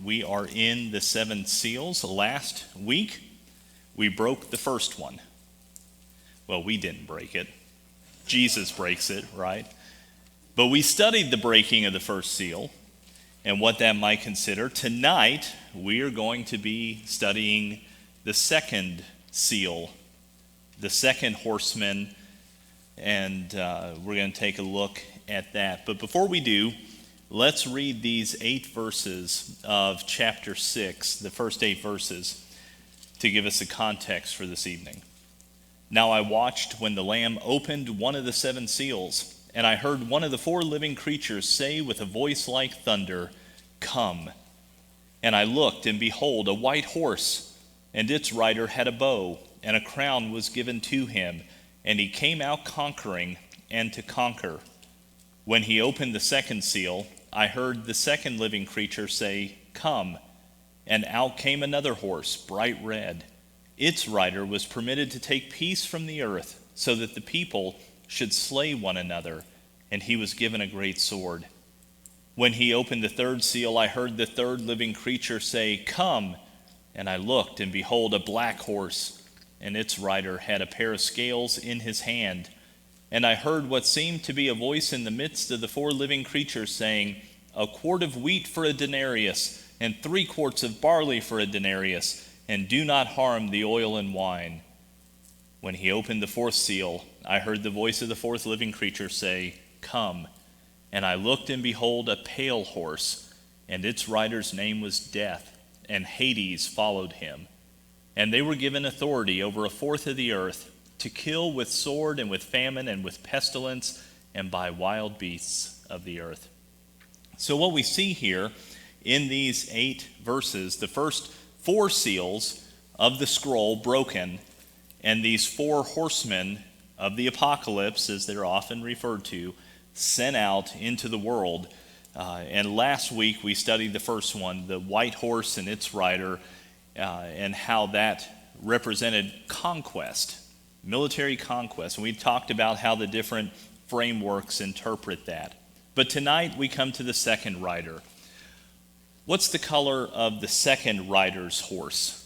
We are in the seven seals. Last week, we broke the first one. Well, we didn't break it. Jesus breaks it, right? But we studied the breaking of the first seal and what that might consider. Tonight, we are going to be studying the second seal, the second horseman, and we're going to take a look at that. But before we do, let's read these 8 verses of chapter 6, the first 8 verses, to give us a context for this evening. Now I watched when the Lamb opened one of the 7 seals, and I heard one of the 4 living creatures say with a voice like thunder, "Come." And I looked, and behold, a white horse, and its rider had a bow, and a crown was given to him, and he came out conquering and to conquer. When he opened the second seal, I heard the second living creature say, "Come." And out came another horse, bright red. Its rider was permitted to take peace from the earth, so that the people should slay one another, and he was given a great sword. When he opened the third seal, I heard the third living creature say, "Come." And I looked, and behold, a black horse, and its rider had a pair of scales in his hand. And I heard what seemed to be a voice in the midst of the 4 living creatures saying, "A quart of wheat for a denarius, and 3 quarts of barley for a denarius, and do not harm the oil and wine." When he opened the 4th seal, I heard the voice of the 4th living creature say, "Come." And I looked, and behold, a pale horse, and its rider's name was Death, and Hades followed him. And they were given authority over a fourth of the earth, to kill with sword and with famine and with pestilence and by wild beasts of the earth. So what we see here in these 8 verses, the first 4 seals of the scroll broken, and these 4 horsemen of the apocalypse, as they're often referred to, sent out into the world. And last week we studied the first one, the white horse and its rider, and how that represented conquest, military conquest. And we talked about how the different frameworks interpret that. But tonight we come to the second rider. What's the color of the second rider's horse?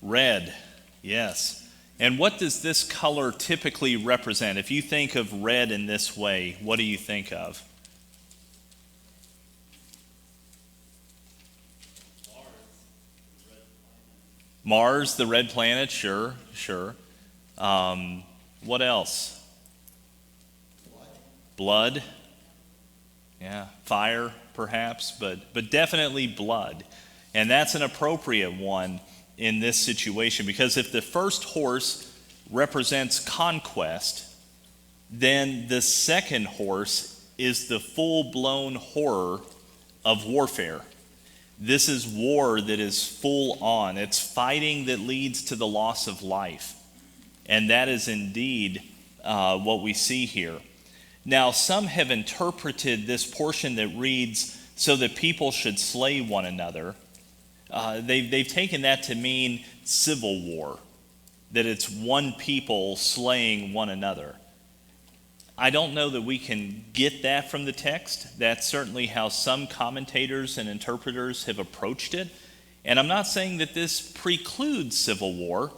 Red, yes. And what does this color typically represent? If you think of red in this way, what do you think of? Mars, the red planet, sure. What else? Blood. Yeah, fire perhaps, but definitely blood. And that's an appropriate one in this situation, because if the first horse represents conquest, then the second horse is the full-blown horror of warfare. This is war that is full on. It's fighting that leads to the loss of life. And that is indeed what we see here. Now, some have interpreted this portion that reads, "so that people should slay one another." They've taken that to mean civil war, that it's one people slaying one another. I don't know that we can get that from the text. That's certainly how some commentators and interpreters have approached it. And I'm not saying that this precludes civil war,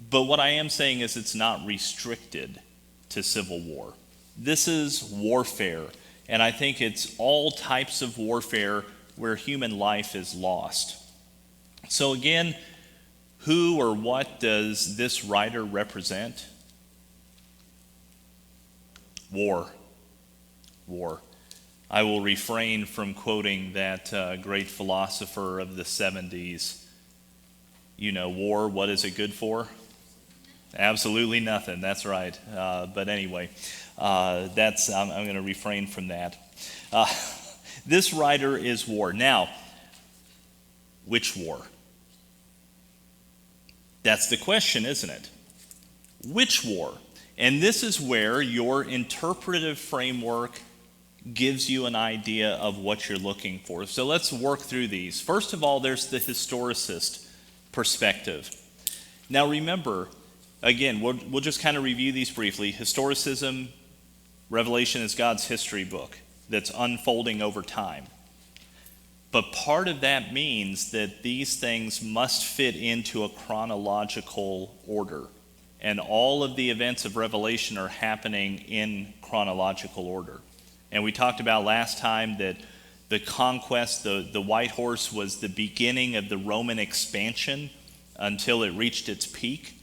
but what I am saying is it's not restricted to civil war. This is warfare, and I think it's all types of warfare where human life is lost. So again, who or what does this rider represent? War. I will refrain from quoting that great philosopher of the 70s. You know, war, what is it good for? Absolutely nothing, that's right. But anyway, I'm going to refrain from that. This rider is war. Now, which war? That's the question, isn't it? Which war? And this is where your interpretive framework gives you an idea of what you're looking for. So let's work through these. First of all, there's the historicist perspective. Now remember, again, we'll just kind of review these briefly. Historicism, Revelation is God's history book that's unfolding over time. But part of that means that these things must fit into a chronological order. And all of the events of Revelation are happening in chronological order. And we talked about last time that the conquest, the white horse, was the beginning of the Roman expansion until it reached its peak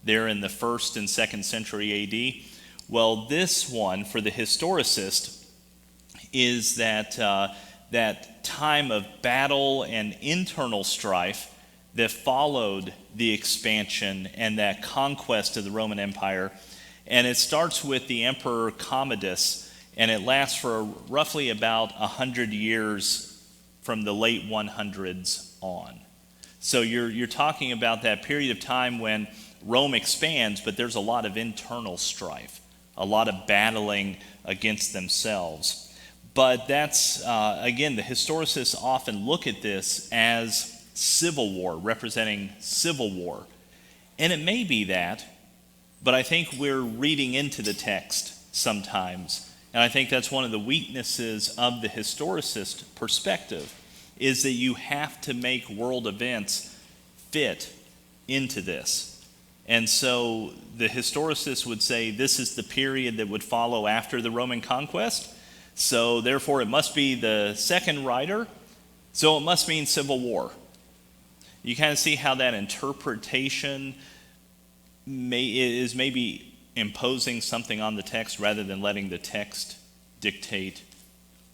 there in the 1st and 2nd century AD. Well, this one, for the historicist, is that time of battle and internal strife that followed the expansion and that conquest of the Roman Empire. And it starts with the Emperor Commodus, and it lasts for roughly about 100 years from the late 100s on. So you're talking about that period of time when Rome expands, but there's a lot of internal strife, a lot of battling against themselves. But that's, again, the historicists often look at this as civil war, representing civil war. And it may be that, but I think we're reading into the text sometimes. And I think that's one of the weaknesses of the historicist perspective, is that you have to make world events fit into this. And so the historicists would say this is the period that would follow after the Roman conquest. So therefore it must be the second rider, so it must mean civil war. You kind of see how that interpretation is maybe imposing something on the text rather than letting the text dictate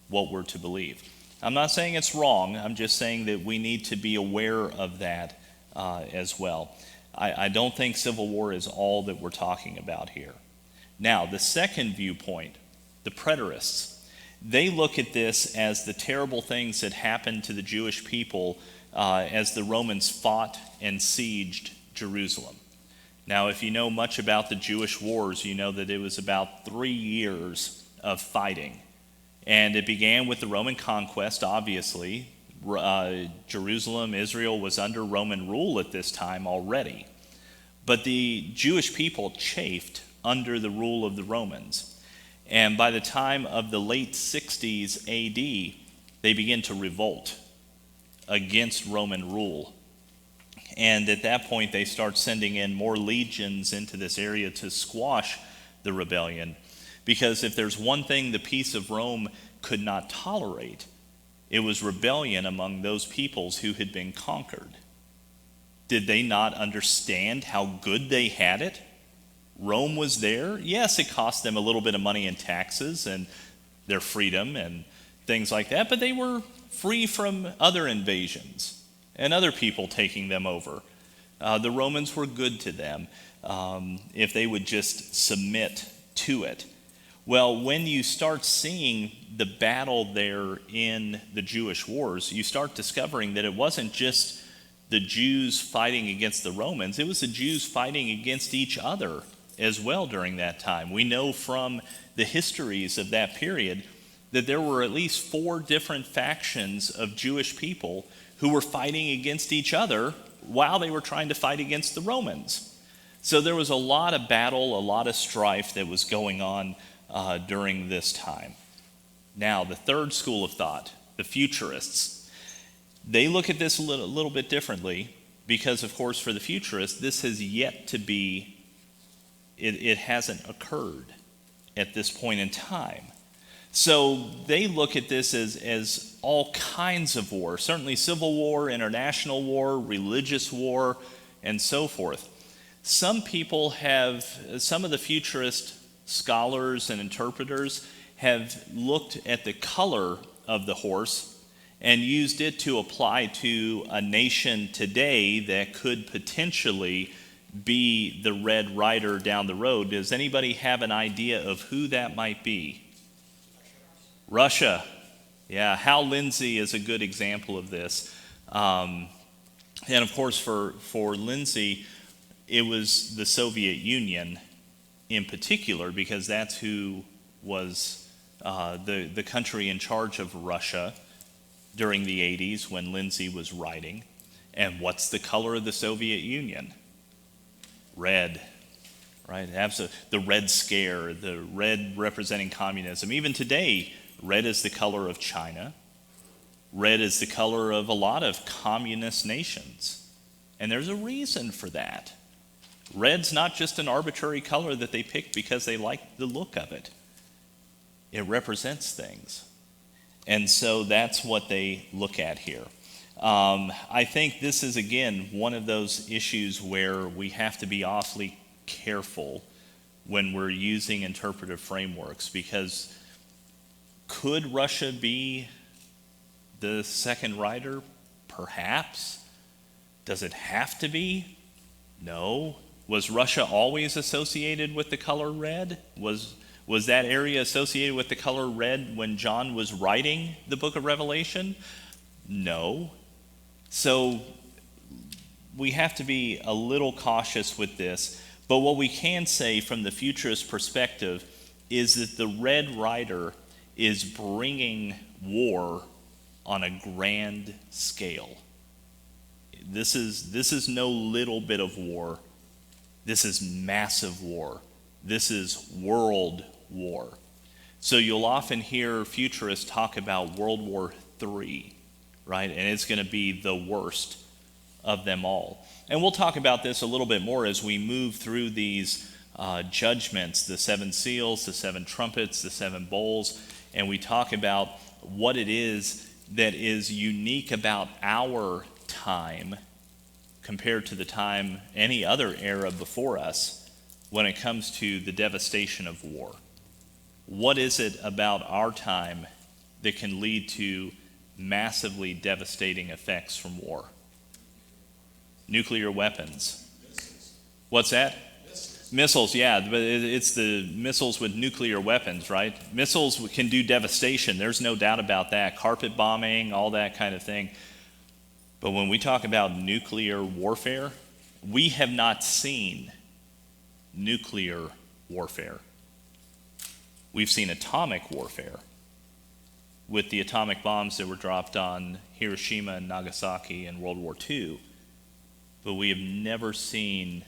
what we're to believe. I'm not saying it's wrong, I'm just saying that we need to be aware of that as well. I don't think civil war is all that we're talking about here. Now, the second viewpoint, the preterists, they look at this as the terrible things that happened to the Jewish people as the Romans fought and sieged Jerusalem. Now, if you know much about the Jewish wars, you know that it was about 3 years of fighting. And it began with the Roman conquest, obviously. Jerusalem, Israel was under Roman rule at this time already. But the Jewish people chafed under the rule of the Romans. And by the time of the late 60s AD, they begin to revolt against Roman rule. And at that point, they start sending in more legions into this area to squash the rebellion. Because if there's one thing the peace of Rome could not tolerate, it was rebellion among those peoples who had been conquered. Did they not understand how good they had it? Rome was there. Yes, it cost them a little bit of money in taxes and their freedom and things like that, but they were free from other invasions and other people taking them over. The Romans were good to them if they would just submit to it. Well, when you start seeing the battle there in the Jewish wars, you start discovering that it wasn't just the Jews fighting against the Romans, it was the Jews fighting against each other as well during that time. We know from the histories of that period that there were at least 4 different factions of Jewish people who were fighting against each other while they were trying to fight against the Romans. So there was a lot of battle, a lot of strife that was going on during this time. Now, the third school of thought, the futurists, they look at this a little bit differently because, of course, for the futurists, this has yet to be, it hasn't occurred at this point in time. So they look at this as all kinds of war, certainly civil war, international war, religious war, and so forth. Some of the futurist scholars and interpreters have looked at the color of the horse and used it to apply to a nation today that could potentially be the Red Rider down the road. Does anybody have an idea of who that might be? Russia. Yeah, Hal Lindsey is a good example of this. And of course, for Lindsey, it was the Soviet Union in particular, because that's who was the country in charge of Russia during the 80s when Lindsey was writing. And what's the color of the Soviet Union? Red, right? The Red Scare, the red representing communism. Even today, red is the color of China. Red is the color of a lot of communist nations. And there's a reason for that. Red's not just an arbitrary color that they picked because they like the look of it. It represents things. And so that's what they look at here. I think this is, again, one of those issues where we have to be awfully careful when we're using interpretive frameworks, because could Russia be the second rider? Perhaps. Does it have to be? No. Was Russia always associated with the color red? Was that area associated with the color red when John was writing the book of Revelation? No. So we have to be a little cautious with this. But what we can say from the futurist perspective is that the Red Rider is bringing war on a grand scale. This is no little bit of war. This is massive war. This is world war. So you'll often hear futurists talk about World War III, right? And it's going to be the worst of them all. And we'll talk about this a little bit more as we move through these judgments, the 7 seals, the 7 trumpets, the 7 bowls, and we talk about what it is that is unique about our time compared to the time any other era before us when it comes to the devastation of war. What is it about our time that can lead to massively devastating effects from war? Nuclear weapons. What's that? Missiles, yeah, but it's the missiles with nuclear weapons, right? Missiles can do devastation. There's no doubt about that. Carpet bombing, all that kind of thing. But when we talk about nuclear warfare, we have not seen nuclear warfare. We've seen atomic warfare with the atomic bombs that were dropped on Hiroshima and Nagasaki in World War II. But we have never seen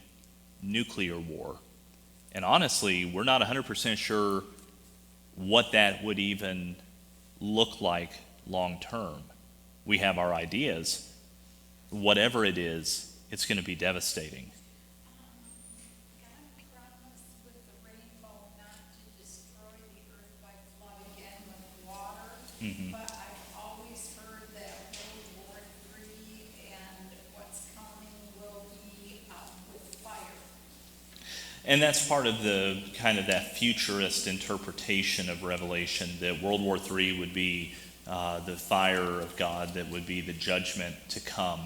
nuclear war. And honestly, we're not 100% sure what that would even look like long term. We have our ideas. Whatever it is, it's going to be devastating. God promised with the rainbow not to destroy the earth by flood again with water, but I've always heard that World War III and what's coming will be with fire. And that's part of the kind of that futurist interpretation of Revelation, that World War III would be the fire of God, that would be the judgment to come.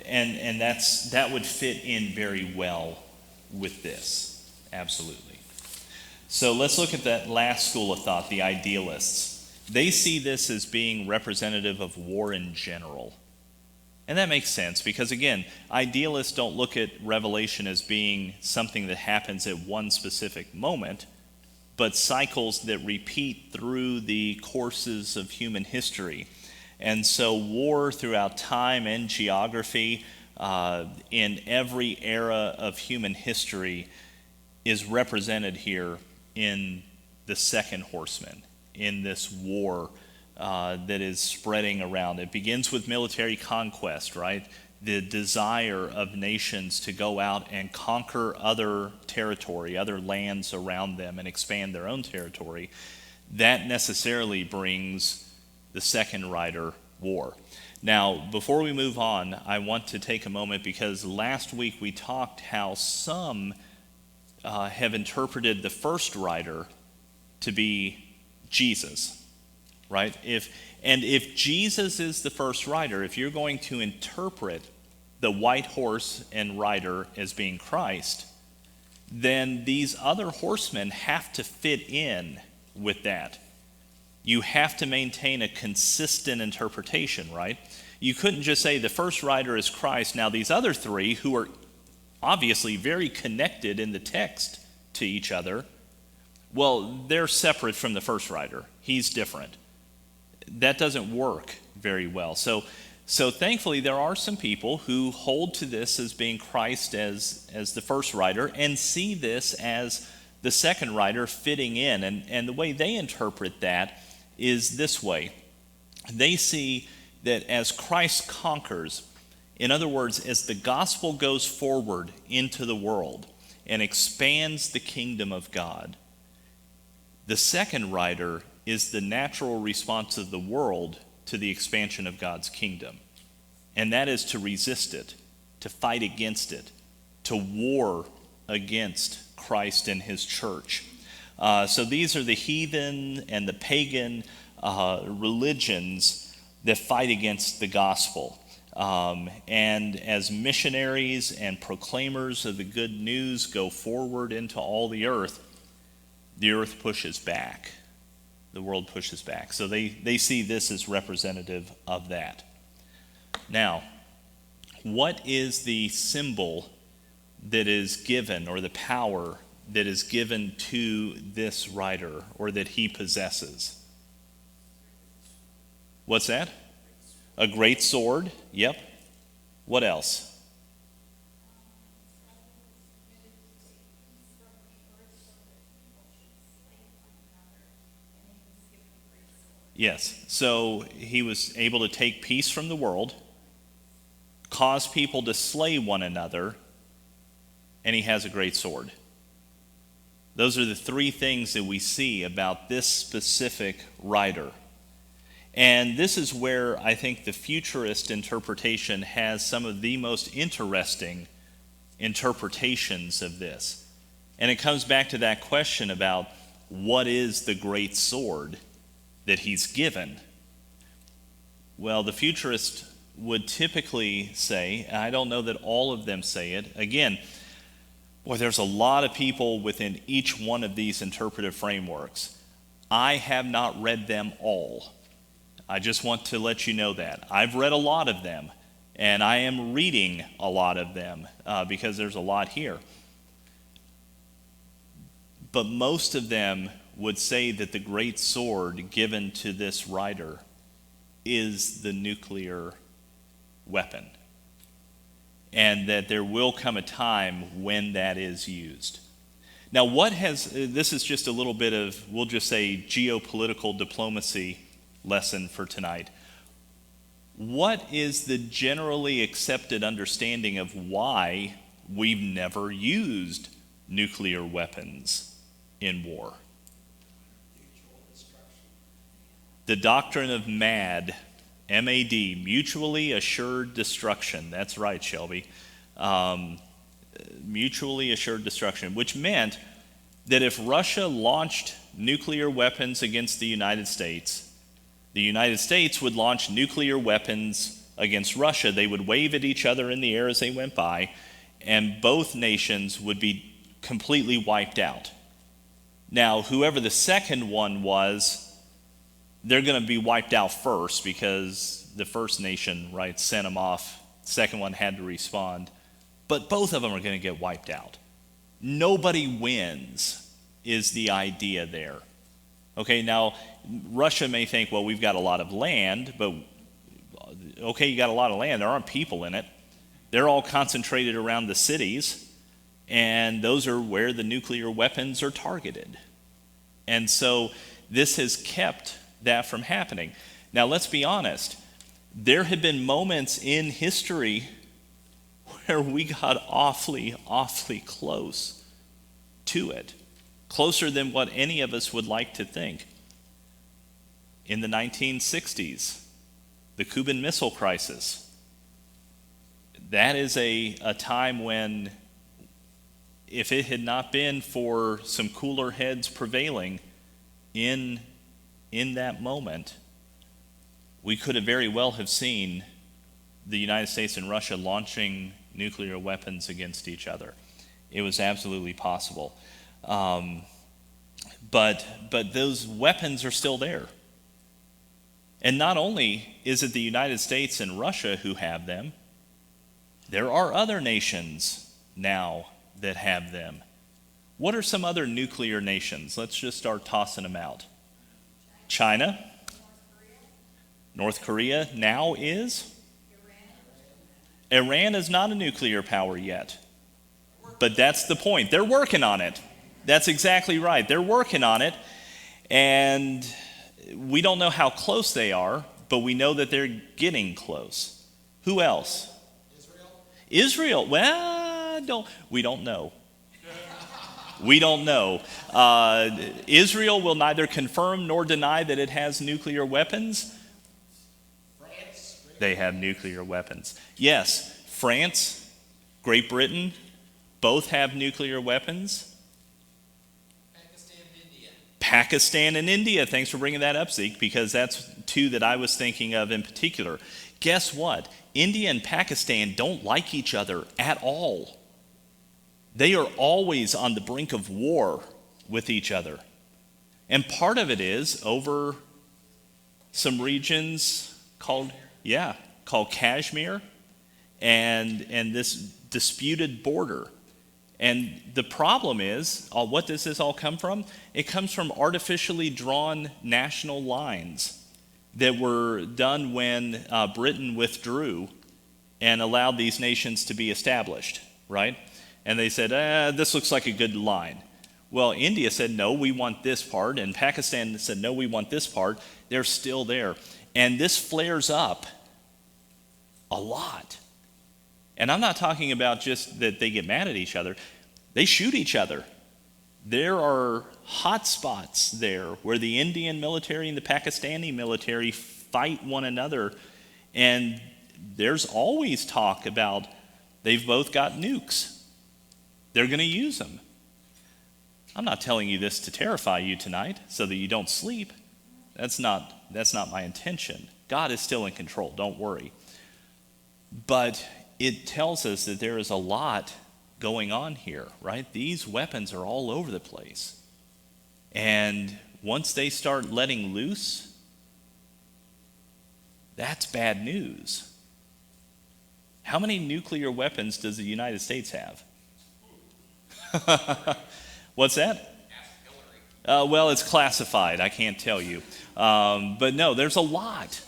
And that would fit in very well with this, absolutely. So let's look at that last school of thought, the idealists. They see this as being representative of war in general. And that makes sense because, again, idealists don't look at Revelation as being something that happens at one specific moment, but cycles that repeat through the courses of human history. And so war throughout time and geography in every era of human history is represented here in the second horseman, in this war that is spreading around. It begins with military conquest, right? The desire of nations to go out and conquer other territory, other lands around them, and expand their own territory. That necessarily brings the second rider, war. Now, before we move on, I want to take a moment because last week we talked how some have interpreted the first rider to be Jesus, right? If Jesus is the first rider, if you're going to interpret the white horse and rider as being Christ, then these other horsemen have to fit in with that. You have to maintain a consistent interpretation, right? You couldn't just say the first rider is Christ. Now these other three, who are obviously very connected in the text to each other, well, they're separate from the first rider. He's different. That doesn't work very well. So thankfully there are some people who hold to this as being Christ as the first rider and see this as the second rider fitting in. And the way they interpret that is this way. They see that as Christ conquers, in other words, as the gospel goes forward into the world and expands the kingdom of God, the second rider is the natural response of the world to the expansion of God's kingdom. And that is to resist it, to fight against it, to war against Christ and his church. So these are the heathen and the pagan religions that fight against the gospel. And as missionaries and proclaimers of the good news go forward into all the earth pushes back. The world pushes back. So they see this as representative of that. Now, what is the symbol that is given, or the power that is given to this rider, or that he possesses? What's that? A great sword. Yep. What else? Yes. So he was able to take peace from the world, cause people to slay one another, and he has a great sword. Those are the three things that we see about this specific rider. And this is where I think the futurist interpretation has some of the most interesting interpretations of this. And it comes back to that question about what is the great sword that he's given? Well, the futurist would typically say, and I don't know that all of them say it, again, boy, there's a lot of people within each one of these interpretive frameworks. I have not read them all. I just want to let you know that. I've read a lot of them, and I am reading a lot of them because there's a lot here. But most of them would say that the great sword given to this rider is the nuclear weapon, and that there will come a time when that is used. Now, this is just a little bit of, we'll just say, geopolitical diplomacy lesson for tonight. What is the generally accepted understanding of why we've never used nuclear weapons in war? The doctrine of MAD, M-A-D, mutually assured destruction. That's right, Shelby. Mutually assured destruction, which meant that if Russia launched nuclear weapons against the United States would launch nuclear weapons against Russia. They would wave at each other in the air as they went by, and both nations would be completely wiped out. Now, whoever the second one was, they're going to be wiped out first because the first nation, right, sent them off. Second one had to respond. But both of them are going to get wiped out. Nobody wins is the idea there. Okay, now, Russia may think, well, we've got a lot of land, but okay, you got a lot of land. There aren't people in it. They're all concentrated around the cities, and those are where the nuclear weapons are targeted. And so this has kept that from happening. Now, let's be honest. There have been moments in history where we got awfully, awfully close to it. Closer than what any of us would like to think. In the 1960s, the Cuban Missile Crisis. That is a time when, if it had not been for some cooler heads prevailing in that moment, we could have very well have seen the United States and Russia launching nuclear weapons against each other. It was absolutely possible. But those weapons are still there. And not only is it the United States and Russia who have them, there are other nations now that have them. What are some other nuclear nations? Let's just start tossing them out. China. North Korea now is? Iran is not a nuclear power yet. But that's the point. They're working on it. That's exactly right. They're working on it. And we don't know how close they are, but we know that they're getting close. Who else? Israel. Well, we don't know. We don't know. Israel will neither confirm nor deny that it has nuclear weapons. They have nuclear weapons. Yes, France, Great Britain, both have nuclear weapons. Pakistan and India. Thanks for bringing that up, Zeke, because that's two that I was thinking of in particular. Guess what? India and Pakistan don't like each other at all. They are always on the brink of war with each other. And part of it is over some regions called Kashmir and this disputed border. And the problem is, what does this all come from? It comes from artificially drawn national lines that were done when Britain withdrew and allowed these nations to be established, right? And they said, this looks like a good line. Well, India said, no, we want this part. And Pakistan said, no, we want this part. They're still there. And this flares up a lot. And I'm not talking about just that they get mad at each other. They shoot each other. There are hot spots there where the Indian military and the Pakistani military fight one another. And there's always talk about they've both got nukes. They're going to use them. I'm not telling you this to terrify you tonight so that you don't sleep. That's not my intention. God is still in control, don't worry. But it tells us that there is a lot going on here, right? These weapons are all over the place. And once they start letting loose, that's bad news. How many nuclear weapons does the United States have? What's that? Well, it's classified. I can't tell you. But no, there's a lot.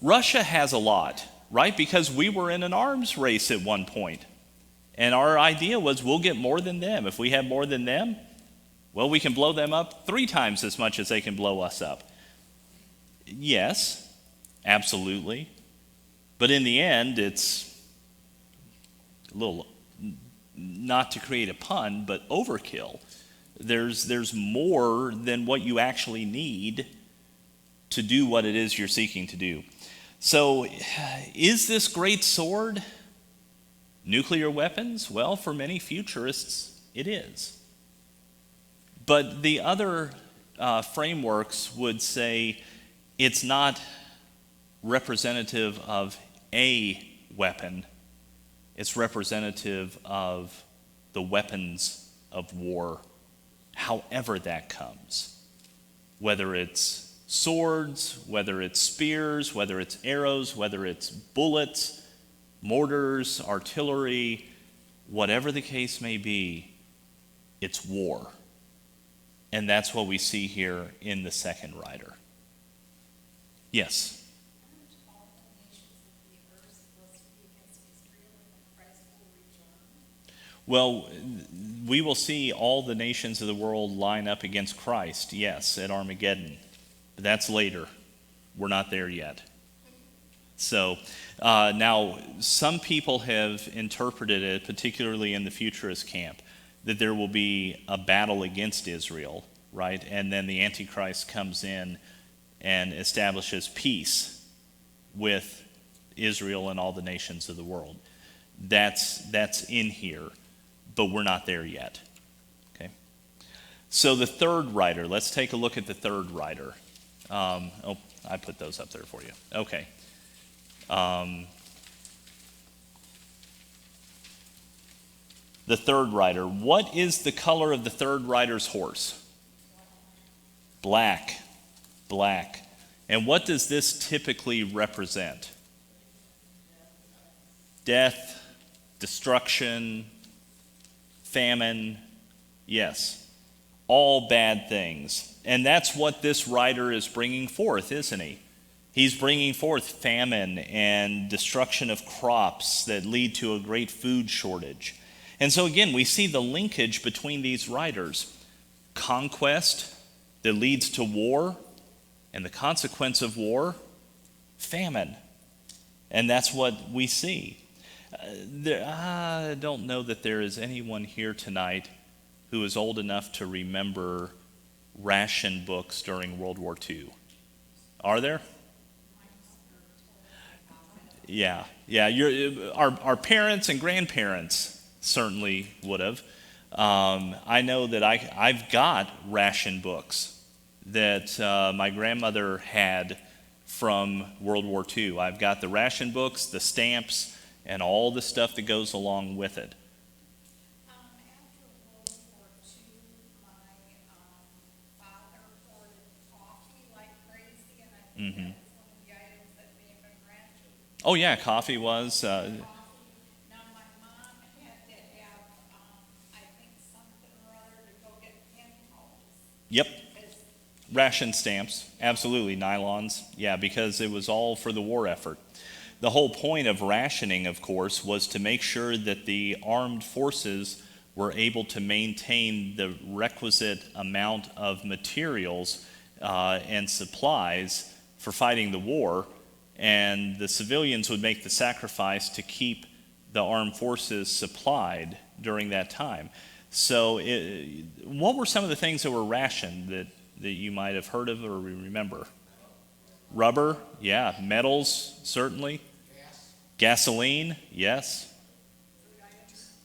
Russia has a lot, right? Because we were in an arms race at one point. And our idea was we'll get more than them. If we have more than them, well, we can blow them up 3 times as much as they can blow us up. Yes, absolutely. But in the end, it's a little, not to create a pun, but overkill. There's more than what you actually need to do what it is you're seeking to do. So, is this great sword nuclear weapons? Well, for many futurists, it is. But the other frameworks would say it's not representative of a weapon. It's representative of the weapons of war, however that comes. Whether it's swords, whether it's spears, whether it's arrows, whether it's bullets, mortars, artillery, whatever the case may be, it's war. And that's what we see here in the second rider. Yes? Well, we will see all the nations of the world line up against Christ, yes, at Armageddon. But that's later. We're not there yet. So, now, some people have interpreted it, particularly in the futurist camp, that there will be a battle against Israel, right? And then the Antichrist comes in and establishes peace with Israel and all the nations of the world. That's in here, but we're not there yet. Okay. So the third rider, let's take a look at the third rider. I put those up there for you. Okay. The third rider. What is the color of the third rider's horse? Black. Black. And what does this typically represent? Death, destruction, famine. Yes. All bad things. And that's what this rider is bringing forth, isn't he? He's bringing forth famine and destruction of crops that lead to a great food shortage. And so again, we see the linkage between these riders. Conquest that leads to war, and the consequence of war, famine. And that's what we see. I don't know that there is anyone here tonight who is old enough to remember ration books during World War II. Are there? Yeah. Our parents and grandparents certainly would have. I know that I've got ration books that my grandmother had from World War II. I've got the ration books, the stamps, and all the stuff that goes along with it. After World War II, my father hoarded coffee like crazy, and I think that was one of the items that may have been rationed. Oh yeah, coffee was. Coffee. Now, my mom had to have, I think, something or other to go get pinholes. Yep. 'Cause Ration stamps, absolutely, nylons, yeah, because it was all for the war effort. The whole point of rationing, of course, was to make sure that the armed forces were able to maintain the requisite amount of materials and supplies for fighting the war, and the civilians would make the sacrifice to keep the armed forces supplied during that time. So what were some of the things that were rationed that you might have heard of or remember? Rubber, yeah. Metals, certainly. Gasoline, yes.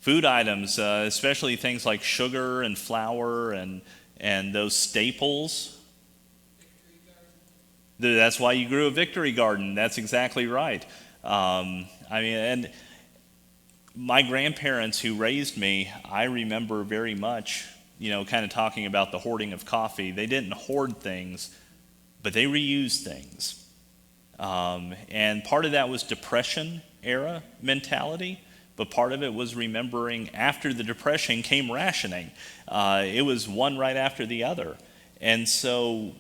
Food items, especially things like sugar and flour and those staples. That's why you grew a Victory Garden. That's exactly right. And my grandparents who raised me, I remember very much, kind of talking about the hoarding of coffee. They didn't hoard things, but they reused things. And part of that was Depression era mentality, but part of it was remembering after the Depression came rationing. It was one right after the other. And so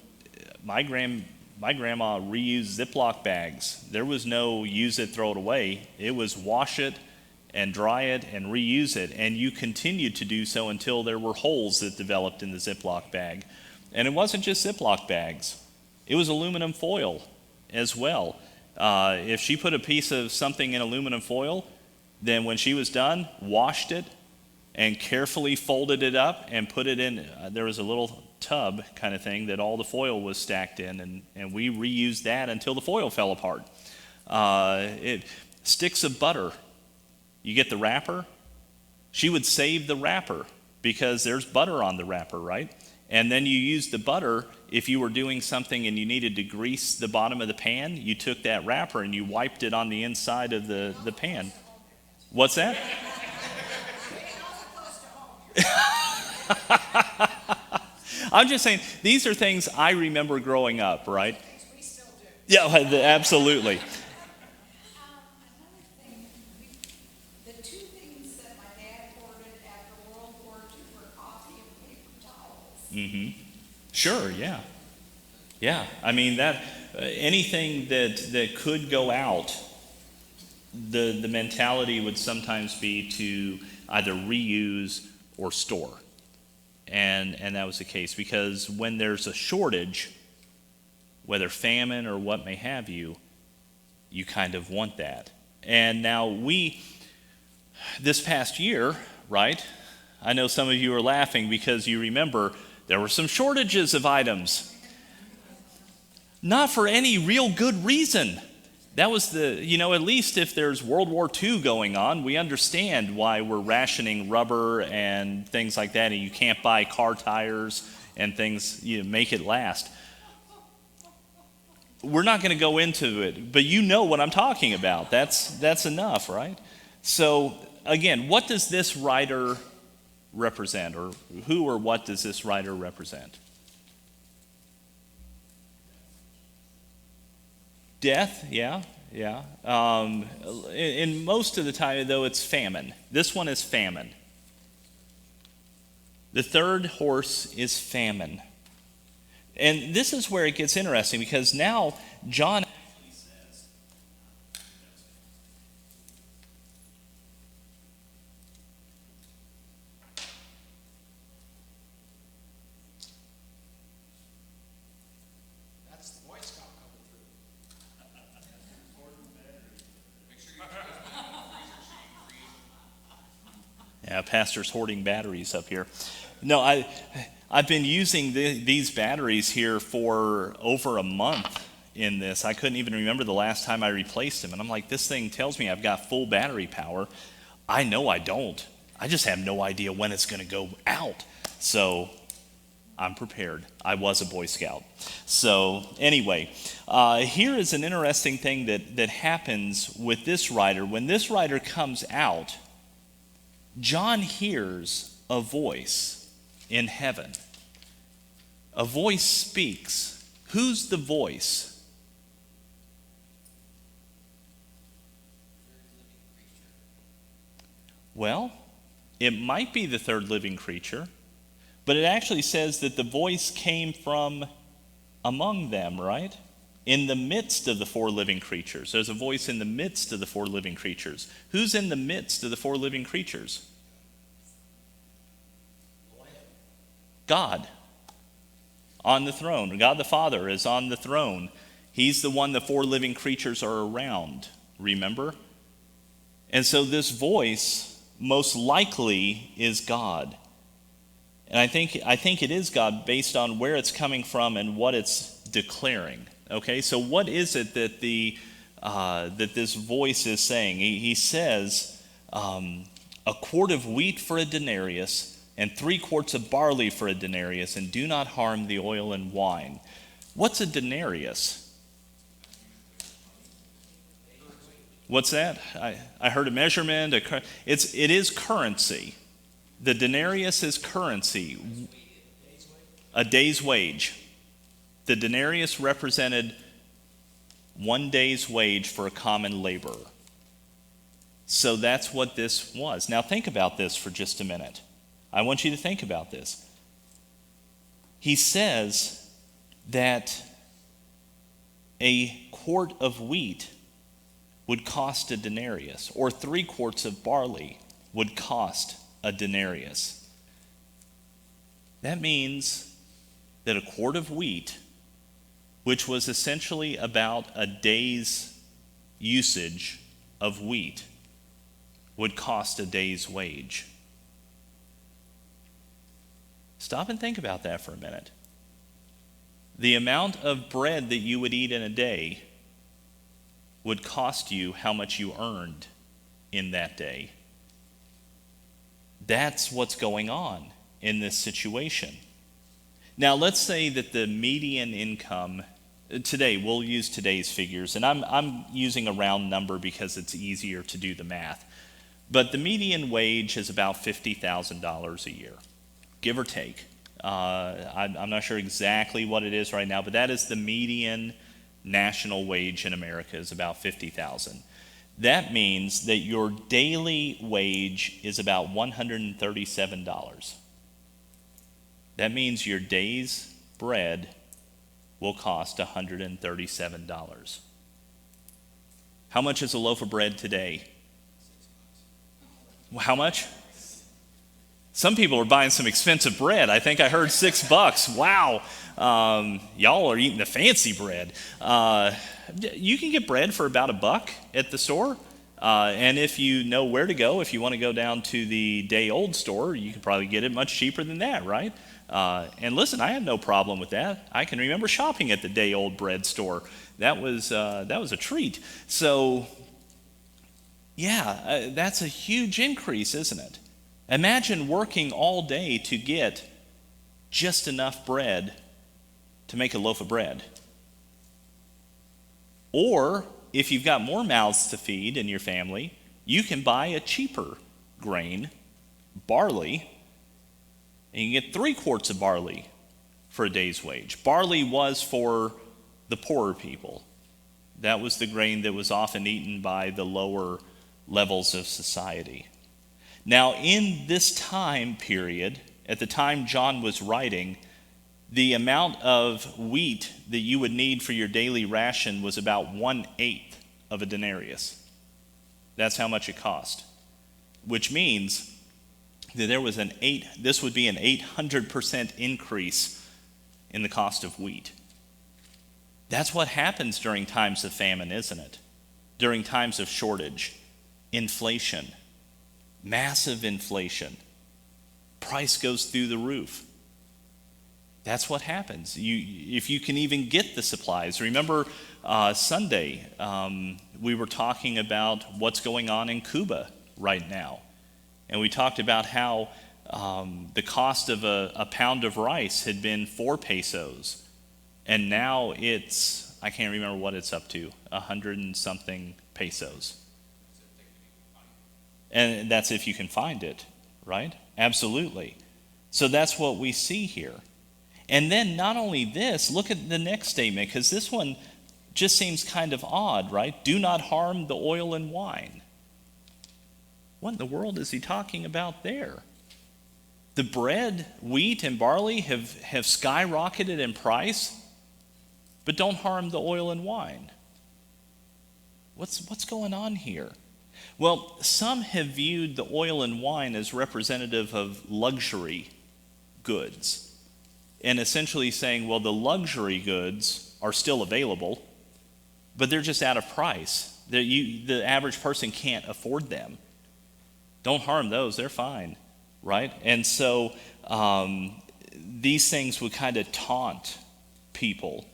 my grandma reused Ziploc bags. There was no use it, throw it away. It was wash it and dry it and reuse it. And you continued to do so until there were holes that developed in the Ziploc bag. And it wasn't just Ziploc bags. It was aluminum foil as well. If she put a piece of something in aluminum foil, then when she was done, washed it and carefully folded it up and put it in. There was a little tub kind of thing that all the foil was stacked in, and we reused that until the foil fell apart. Sticks of butter. You get the wrapper. She would save the wrapper because there's butter on the wrapper, right? And then you use the butter if you were doing something and you needed to grease the bottom of the pan. You took that wrapper and you wiped it on the inside of the pan. What's that? I'm just saying, these are things I remember growing up, right? we still do. Yeah, absolutely. Another thing, the two things that my dad hoarded after World War II were coffee and paper towels. Sure, yeah. Yeah, I mean, that anything that could go out, the mentality would sometimes be to either reuse or store. And that was the case because when there's a shortage, whether famine or what may have you, you kind of want that. And now this past year, right, I know some of you are laughing because you remember there were some shortages of items. Not for any real good reason. That was at least if there's World War II going on, we understand why we're rationing rubber and things like that, and you can't buy car tires and things, make it last. We're not going to go into it, but you know what I'm talking about. That's enough, right? So, again, what does this writer represent, or who or what does this writer represent? Death, yeah. In most of the time, though, it's famine. This one is famine. The third horse is famine. And this is where it gets interesting because now John actually says, that's the Boy Scout coming through. Yeah, pastor's hoarding batteries up here. No, I've been using these batteries here for over a month in this. I couldn't even remember the last time I replaced them. And I'm like, this thing tells me I've got full battery power. I know I don't. I just have no idea when it's going to go out. So I'm prepared. I was a Boy Scout. So anyway, here is an interesting thing that happens with this rider. When this rider comes out, John hears a voice in heaven. A voice speaks. Who's the voice? Well, it might be the third living creature, but it actually says that the voice came from among them, right? In the midst of the four living creatures. There's a voice in the midst of the four living creatures. Who's in the midst of the four living creatures? God. On the throne. God the Father is on the throne. He's the one the four living creatures are around, remember? And so this voice most likely is God. And I think it is God based on where it's coming from and what it's declaring. Okay, so what is it that that this voice is saying? He says, a quart of wheat for a denarius, and 3 quarts of barley for a denarius, and do not harm the oil and wine. What's a denarius? What's that? I heard a measurement. It is currency. The denarius is currency. A day's wage. The denarius represented 1 day's wage for a common laborer. So that's what this was. Now think about this for just a minute. I want you to think about this. He says that a quart of wheat would cost a denarius, or 3 quarts of barley would cost a denarius. That means that a quart of wheat, which was essentially about a day's usage of wheat, would cost a day's wage. Stop and think about that for a minute. The amount of bread that you would eat in a day would cost you how much you earned in that day. That's what's going on in this situation. Now, let's say that the median income today, we'll use today's figures, and I'm using a round number because it's easier to do the math. But the median wage is about $50,000 a year, give or take. I'm not sure exactly what it is right now, but that is the median national wage in America, is about $50,000. That means that your daily wage is about $137. That means your day's bread will cost $137. How much is a loaf of bread today? How much? Some people are buying some expensive bread. I think I heard $6. Wow. Y'all are eating the fancy bread. You can get bread for about $1 at the store. And if you know where to go, if you want to go down to the day-old store, you can probably get it much cheaper than that, right? And listen, I have no problem with that. I can remember shopping at the day-old bread store. That was a treat. So, yeah, that's a huge increase, isn't it? Imagine working all day to get just enough bread to make a loaf of bread. Or, if you've got more mouths to feed in your family, you can buy a cheaper grain, barley, and you can get 3 quarts of barley for a day's wage. Barley was for the poorer people. That was the grain that was often eaten by the lower levels of society. Now, in this time period, at the time John was writing, the amount of wheat that you would need for your daily ration was about 1/8 of a denarius. That's how much it cost. Which means that this would be an 800% increase in the cost of wheat. That's what happens during times of famine, isn't it? During times of shortage, inflation. Massive inflation. Price goes through the roof. That's what happens. If you can even get the supplies. Remember Sunday, we were talking about what's going on in Cuba right now. And we talked about how the cost of a pound of rice had been 4 pesos. And now it's, I can't remember what it's up to, 100 and something pesos. And that's if you can find it, right? Absolutely. So that's what we see here. And then not only this, look at the next statement, because this one just seems kind of odd, right? Do not harm the oil and wine. What in the world is he talking about there? The bread, wheat, and barley have skyrocketed in price, but don't harm the oil and wine. What's going on here? Well, some have viewed the oil and wine as representative of luxury goods, and essentially saying, well, the luxury goods are still available, but they're just out of price. The average person can't afford them. Don't harm those, they're fine, right? And so these things would kind of taunt people.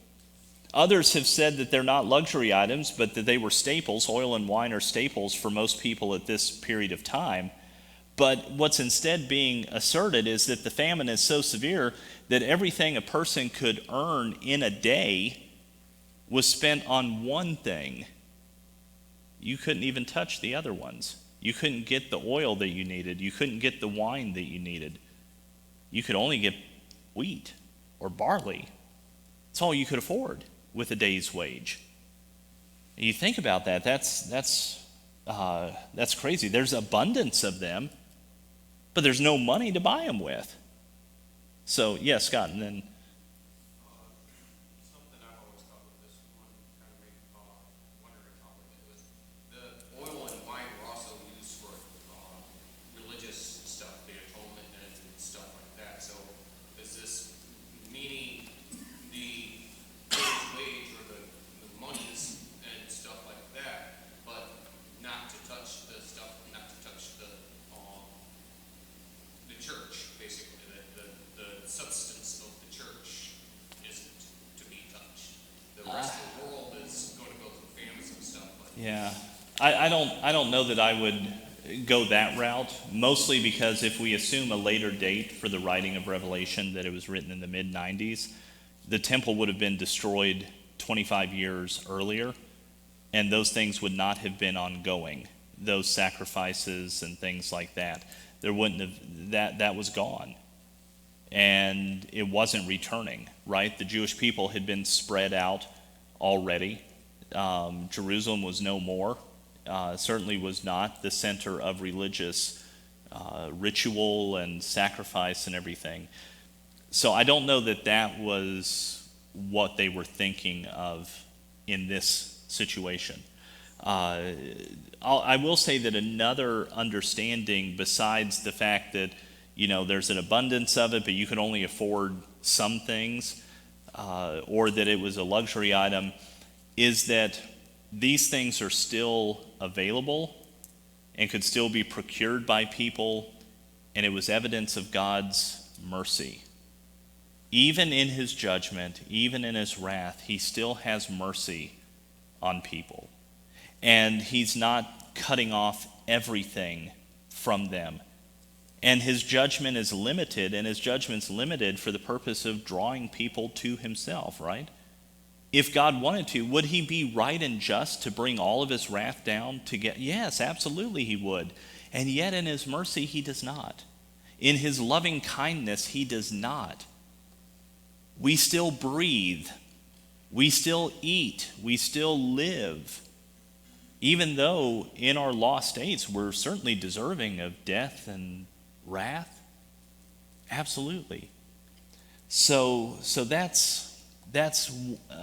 Others have said that they're not luxury items, but that they were staples. Oil and wine are staples for most people at this period of time. But what's instead being asserted is that the famine is so severe that everything a person could earn in a day was spent on one thing. You couldn't even touch the other ones. You couldn't get the oil that you needed. You couldn't get the wine that you needed. You could only get wheat or barley. It's all you could afford with a day's wage. You think about that, that's crazy. There's abundance of them, but there's no money to buy them with. So, yeah, Scott, and then... Something I've always thought of this one kind of made wonder a topic. It was the oil and wine were also used for religious stuff, the atonement and stuff like that. So is this meaning the wage or the monies and stuff like that, but not to touch the stuff, not to touch the church, basically, the substance of the church isn't to be touched. The rest of the world is going to go through famines and stuff. But Yeah, I don't know that I would go that route, mostly because if we assume a later date for the writing of Revelation, that it was written in the mid-90s, the temple would have been destroyed 25 years earlier, and those things would not have been ongoing, those sacrifices and things like that. There wouldn't have, that was gone. And it wasn't returning, right? The Jewish people had been spread out already. Jerusalem was no more, certainly was not the center of religious ritual and sacrifice and everything. So I don't know that that was what they were thinking of in this situation. I will say that another understanding, besides the fact that, you know, there's an abundance of it, but you could only afford some things, or that it was a luxury item, is that these things are still available and could still be procured by people, and it was evidence of God's mercy. Even in his judgment, even in his wrath, he still has mercy on people. And he's not cutting off everything from them. And his judgment is limited, and his judgment's limited for the purpose of drawing people to himself, right? If God wanted to, would he be right and just to bring all of his wrath down to get? Yes, absolutely he would. And yet in his mercy, he does not. In his loving kindness, he does not. We still breathe. We still eat. We still live. Even though in our lost states, we're certainly deserving of death and wrath. Absolutely. So that's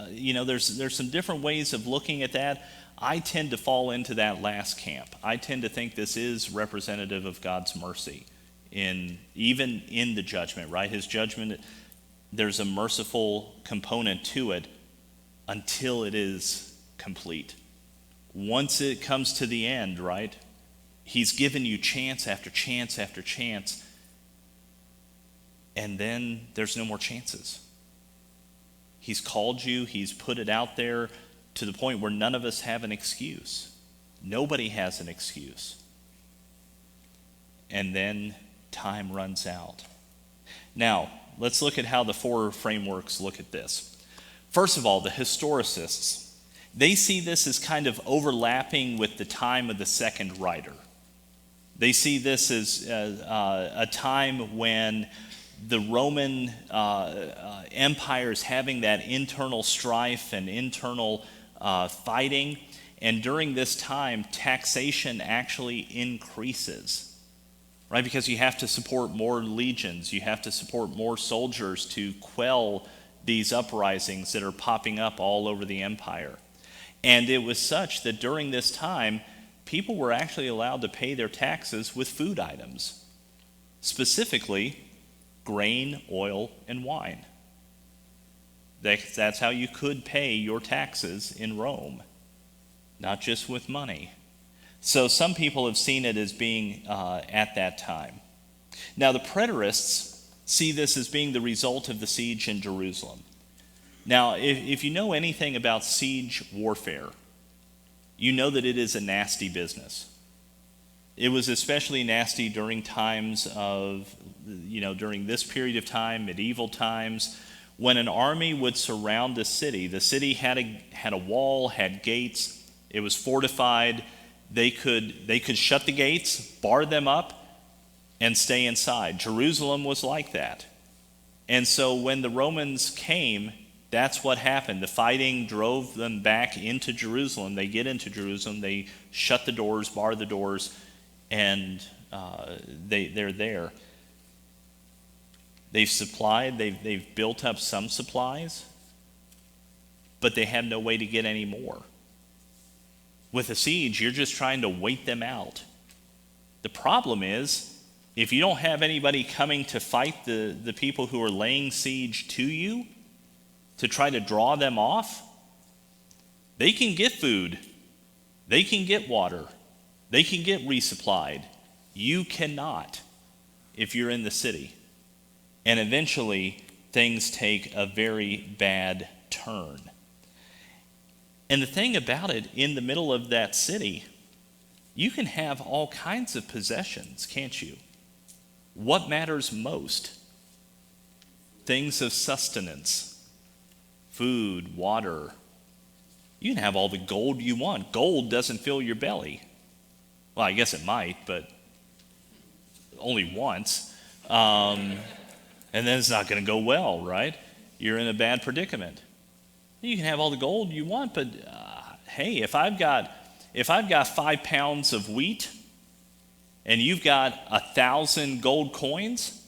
you know, there's some different ways of looking at that. I tend to fall into that last camp. I tend to think this is representative of God's mercy even in the judgment, right? His judgment, there's a merciful component to it until it is complete. Once it comes to the end, right? He's given you chance after chance after chance, and then there's no more chances. He's called you, he's put it out there to the point where none of us have an excuse. Nobody has an excuse. And then time runs out. Now, let's look at how the four frameworks look at this. First of all, the historicists, they see this as kind of overlapping with the time of the second writer. They see this as a time when the Roman Empire is having that internal strife and internal fighting. And during this time, taxation actually increases, right? Because you have to support more legions. You have to support more soldiers to quell these uprisings that are popping up all over the empire. And it was such that during this time, people were actually allowed to pay their taxes with food items, specifically grain, oil, and wine. That's how you could pay your taxes in Rome, not just with money. So some people have seen it as being at that time. Now the preterists see this as being the result of the siege in Jerusalem. Now, if you know anything about siege warfare, you know that it is a nasty business. It was especially nasty during times of, during this period of time, medieval times, when an army would surround a city. The city had a wall, had gates. It was fortified. They could shut the gates, bar them up, and stay inside. Jerusalem was like that. And so when the Romans came, that's what happened. The fighting drove them back into Jerusalem. They get into Jerusalem. They shut the doors, bar the doors, and they're there. They've built up some supplies, but they have no way to get any more. With a siege, you're just trying to wait them out. The problem is, if you don't have anybody coming to fight the people who are laying siege to you, to try to draw them off, they can get food, they can get water, they can get resupplied. You cannot if you're in the city. And eventually, things take a very bad turn. And the thing about it, in the middle of that city, you can have all kinds of possessions, can't you? What matters most? Things of sustenance. Food, water. You can have all the gold you want. Gold doesn't fill your belly. Well, I guess it might, but only once. And then it's not going to go well, right? You're in a bad predicament. You can have all the gold you want, but hey, if I've got 5 pounds of wheat and you've got 1,000 gold coins,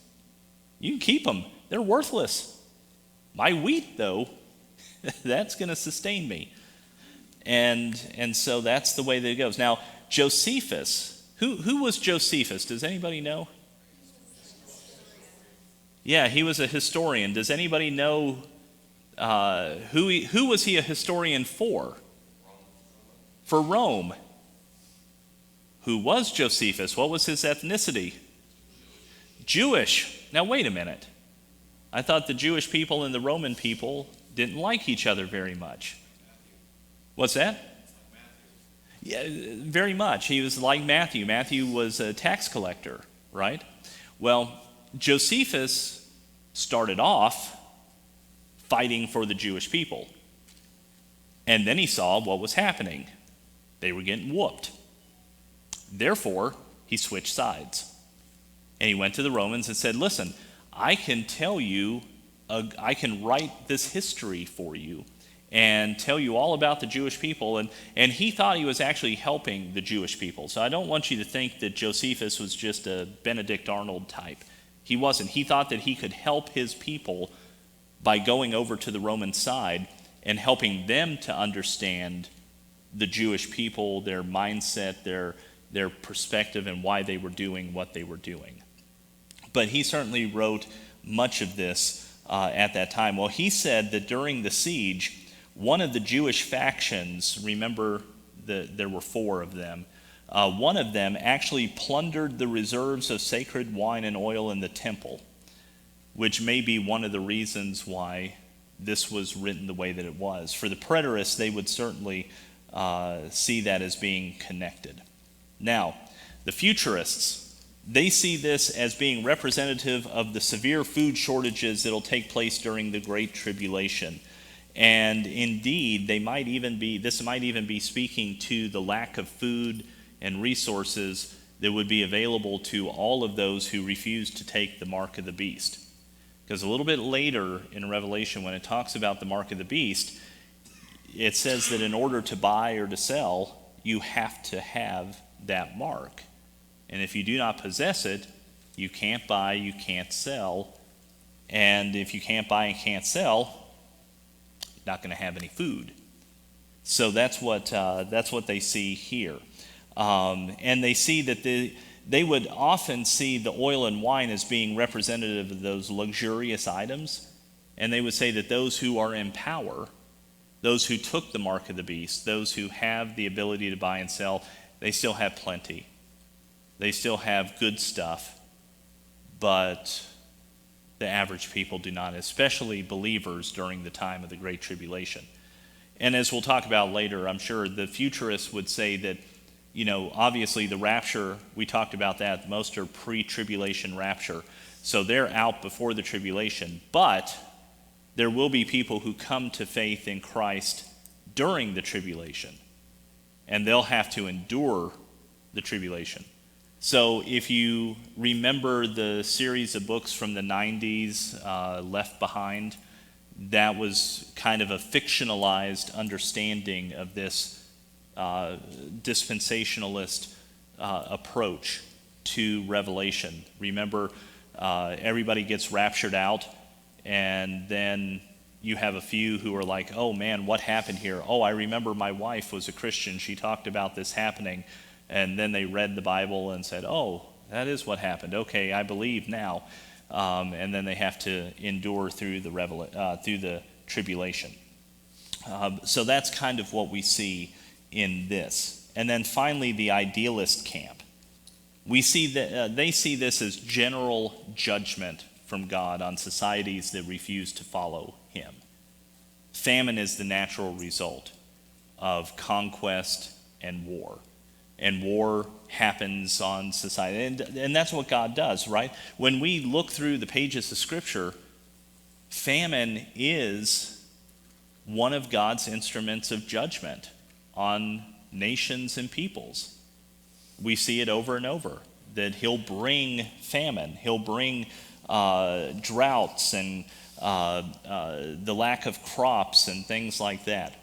you can keep them. They're worthless. My wheat, though, that's going to sustain me. And so that's the way that it goes. Now, Josephus, who was Josephus? Does anybody know? Yeah, he was a historian. Does anybody know who was he a historian for? For Rome. Who was Josephus? What was his ethnicity? Jewish. Now wait a minute. I thought the Jewish people and the Roman people didn't like each other very much. What's that? Yeah, very much. He was like Matthew. Matthew was a tax collector, right? Well, Josephus started off fighting for the Jewish people. And then he saw what was happening. They were getting whooped. Therefore, he switched sides. And he went to the Romans and said, listen, I can tell you, I can write this history for you and tell you all about the Jewish people. And he thought he was actually helping the Jewish people. So I don't want you to think that Josephus was just a Benedict Arnold type. He wasn't. He thought that he could help his people by going over to the Roman side and helping them to understand the Jewish people, their mindset, their perspective, and why they were doing what they were doing. But he certainly wrote much of this at that time. Well, he said that during the siege, one of the Jewish factions, remember there were 4 of them, one of them actually plundered the reserves of sacred wine and oil in the temple, which may be one of the reasons why this was written the way that it was. For the preterists, they would certainly see that as being connected. Now, the futurists, they see this as being representative of the severe food shortages that will take place during the Great Tribulation. And indeed, this might even be speaking to the lack of food and resources that would be available to all of those who refuse to take the mark of the beast. Because a little bit later in Revelation, when it talks about the mark of the beast, it says that in order to buy or to sell, you have to have that mark. And if you do not possess it, you can't buy, you can't sell. And if you can't buy and can't sell, you're not going to have any food. So that's what they see here. And they see that they would often see the oil and wine as being representative of those luxurious items. And they would say that those who are in power, those who took the mark of the beast, those who have the ability to buy and sell, they still have plenty. They still have good stuff, but the average people do not, especially believers during the time of the Great Tribulation. And as we'll talk about later, I'm sure the futurists would say that, obviously the rapture, we talked about that, most are pre-tribulation rapture. So they're out before the tribulation, but there will be people who come to faith in Christ during the tribulation, and they'll have to endure the tribulation. So if you remember the series of books from the 90s, Left Behind, that was kind of a fictionalized understanding of this dispensationalist approach to Revelation. Remember, everybody gets raptured out, and then you have a few who are like, oh man, what happened here? Oh, I remember my wife was a Christian. She talked about this happening. And then they read the Bible and said, oh, that is what happened. Okay, I believe now. And then they have to endure through the tribulation. So that's kind of what we see in this. And then finally, the idealist camp. We see that they see this as general judgment from God on societies that refuse to follow him. Famine is the natural result of conquest and war. And war happens on society. And that's what God does, right? When we look through the pages of Scripture, famine is one of God's instruments of judgment on nations and peoples. We see it over and over, that he'll bring famine. He'll bring droughts and the lack of crops and things like that.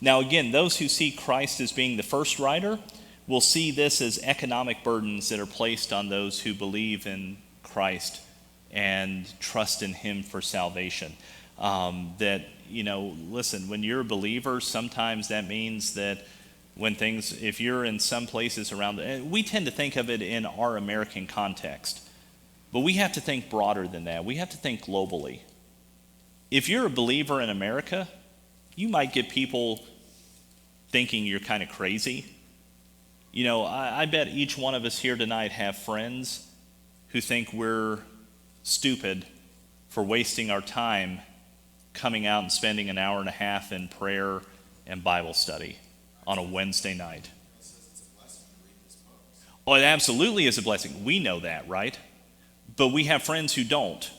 Now again, those who see Christ as being the first rider will see this as economic burdens that are placed on those who believe in Christ and trust in him for salvation. Listen, when you're a believer, sometimes that means that if you're in some places around, we tend to think of it in our American context, but we have to think broader than that. We have to think globally. If you're a believer in America, you might get people thinking you're kind of crazy. I bet each one of us here tonight have friends who think we're stupid for wasting our time coming out and spending an hour and a half in prayer and Bible study on a Wednesday night. Oh, it absolutely is a blessing. We know that, right? But we have friends who don't,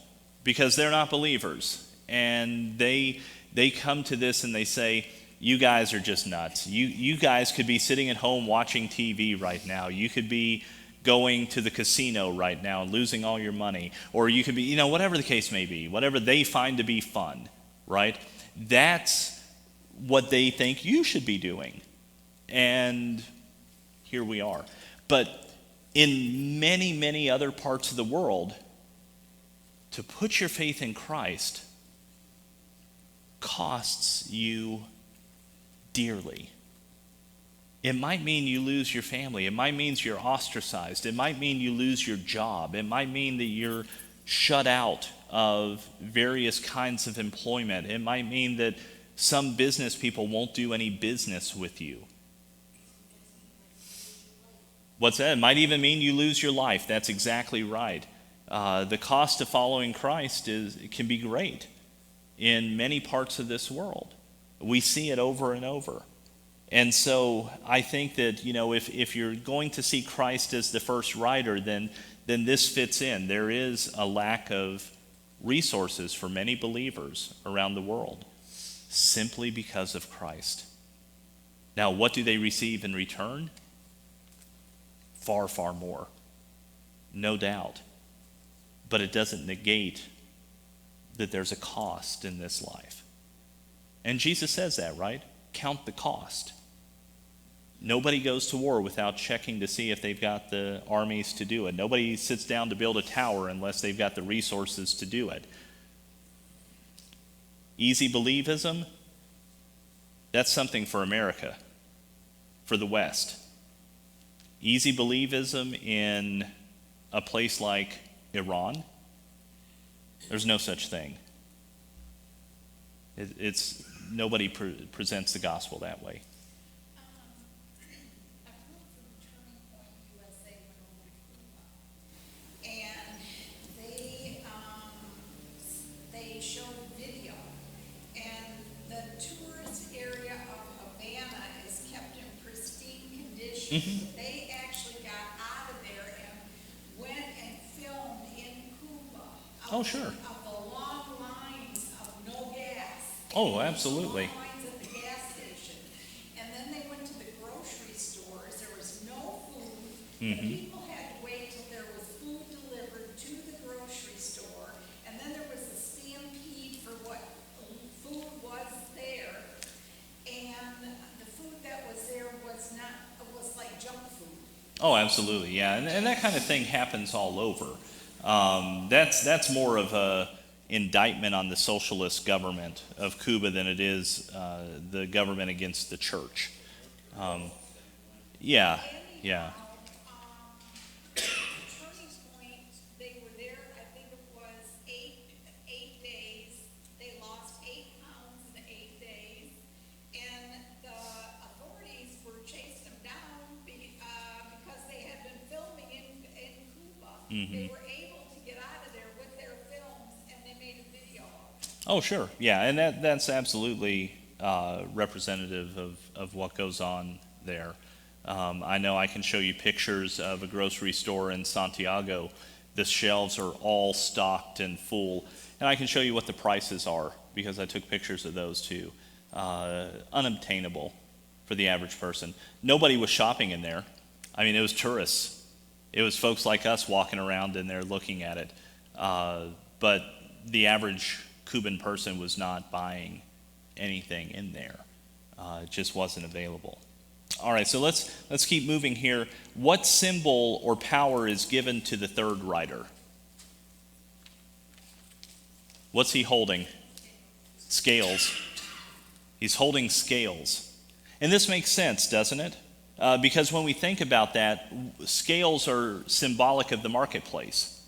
because they're not believers. And they come to this and they say, you guys are just nuts. You guys could be sitting at home watching TV right now. You could be going to the casino right now and losing all your money. Or you could be, whatever the case may be, whatever they find to be fun, right? That's what they think you should be doing. And here we are. But in many, many other parts of the world, to put your faith in Christ costs you dearly. It might mean you lose your family. It might mean you're ostracized. It might mean you lose your job. It might mean that you're shut out of various kinds of employment. It might mean that some business people won't do any business with you. What's that? It might even mean you lose your life. That's exactly right. The cost of following Christ can be great in many parts of this world. We see it over and over. And so I think that, if you're going to see Christ as the first rider, then this fits in. There is a lack of resources for many believers around the world simply because of Christ. Now, what do they receive in return? Far, far more. No doubt. But it doesn't negate that there's a cost in this life. And Jesus says that, right? Count the cost. Nobody goes to war without checking to see if they've got the armies to do it. Nobody sits down to build a tower unless they've got the resources to do it. Easy believism, that's something for America, for the West. Easy believism in a place like Iran, there's no such thing. Nobody presents the gospel that way. I grew up from Turning Point, USA, went over to Cuba, and they showed a video, and the tourist area of Havana is kept in pristine condition. Mm-hmm. They actually got out of there and went and filmed in Cuba. Oh, sure. Of the long lines of no gas. Oh, absolutely. Long lines at the gas station. And then they went to the grocery stores. There was no food. Mm-hmm. People had to wait till there was food delivered to the grocery store. And then there was a stampede for what food was there. And the food that was there was like junk food. Oh, absolutely, yeah. And that kind of thing happens all over. That's more of a indictment on the socialist government of Cuba than it is the government against the church. Yeah. Turning Point, they were there, I think it was eight days. They lost 8 pounds in 8 days. And the authorities were chasing them down because they had been filming in Cuba. Mm-hmm. They were able to get out of there with their films, and they made a video of it. Oh, sure. Yeah, and that's absolutely representative of what goes on there. I know I can show you pictures of a grocery store in Santiago. The shelves are all stocked and full. And I can show you what the prices are because I took pictures of those too. Unobtainable for the average person. Nobody was shopping in there. I mean, it was tourists. It was folks like us walking around in there looking at it. But the average Cuban person was not buying anything in there. It just wasn't available. All right, so let's keep moving here. What symbol or power is given to the third rider? What's he holding? Scales. He's holding scales. And this makes sense, doesn't it? Because when we think about that, scales are symbolic of the marketplace.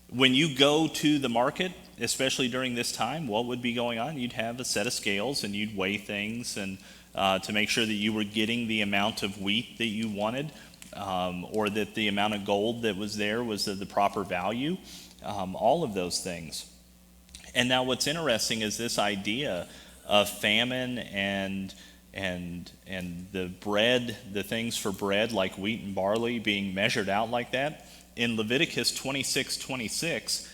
When you go to the market, especially during this time, what would be going on? You'd have a set of scales and you'd weigh things and to make sure that you were getting the amount of wheat that you wanted, or that the amount of gold that was there was the proper value, all of those things. And now what's interesting is this idea of famine and the bread, the things for bread like wheat and barley being measured out like that. In Leviticus 26:26,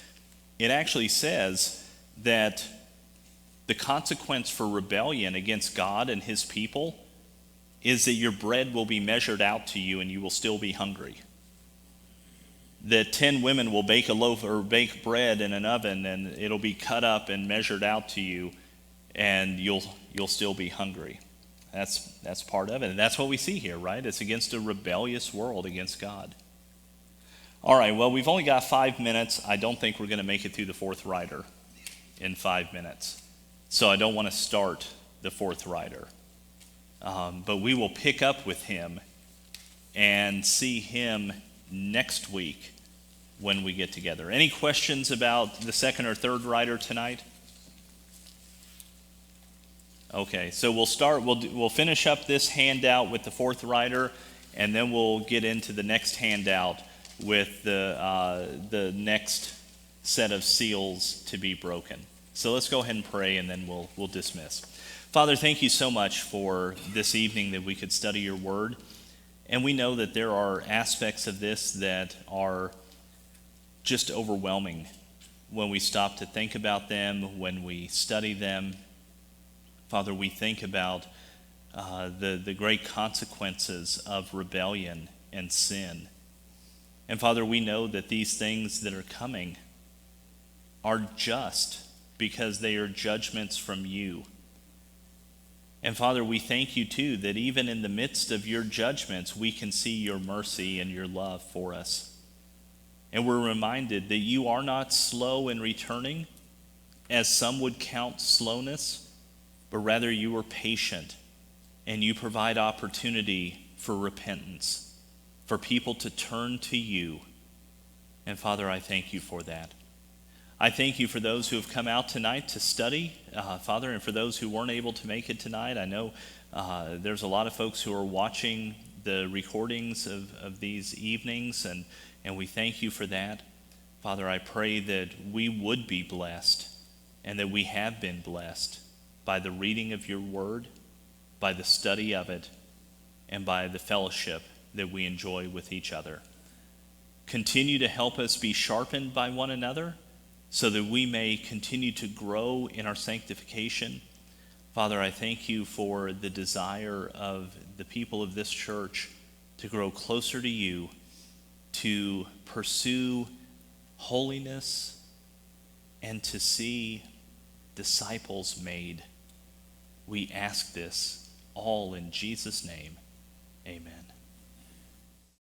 it actually says that the consequence for rebellion against God and his people is that your bread will be measured out to you and you will still be hungry. That 10 women will bake a loaf or bake bread in an oven and it'll be cut up and measured out to you and you'll still be hungry. That's part of it. And that's what we see here, right? It's against a rebellious world against God. All right, well, we've only got 5 minutes. I don't think we're going to make it through the fourth rider in 5 minutes. So I don't want to start the fourth rider. But we will pick up with him and see him next week when we get together. Any questions about the second or third rider tonight? Okay, so we'll finish up this handout with the fourth rider, and then we'll get into the next handout with the next set of seals to be broken. So let's go ahead and pray, and then we'll dismiss. Father, thank you so much for this evening that we could study your word. And we know that there are aspects of this that are just overwhelming when we stop to think about them, when we study them. Father, we think about the great consequences of rebellion and sin. And Father, we know that these things that are coming are just because they are judgments from you. And Father, we thank you too that even in the midst of your judgments, we can see your mercy and your love for us. And we're reminded that you are not slow in returning, as some would count slowness, but rather you are patient, and you provide opportunity for repentance, for people to turn to you. And Father, I thank you for that. I thank you for those who have come out tonight to study, Father, and for those who weren't able to make it tonight. I know there's a lot of folks who are watching the recordings of these evenings, and we thank you for that. Father, I pray that we would be blessed, and that we have been blessed by the reading of your word, by the study of it, and by the fellowship that we enjoy with each other. Continue to help us be sharpened by one another, so that we may continue to grow in our sanctification. Father, I thank you for the desire of the people of this church to grow closer to you, to pursue holiness, and to see disciples made. We ask this all in Jesus' name. Amen.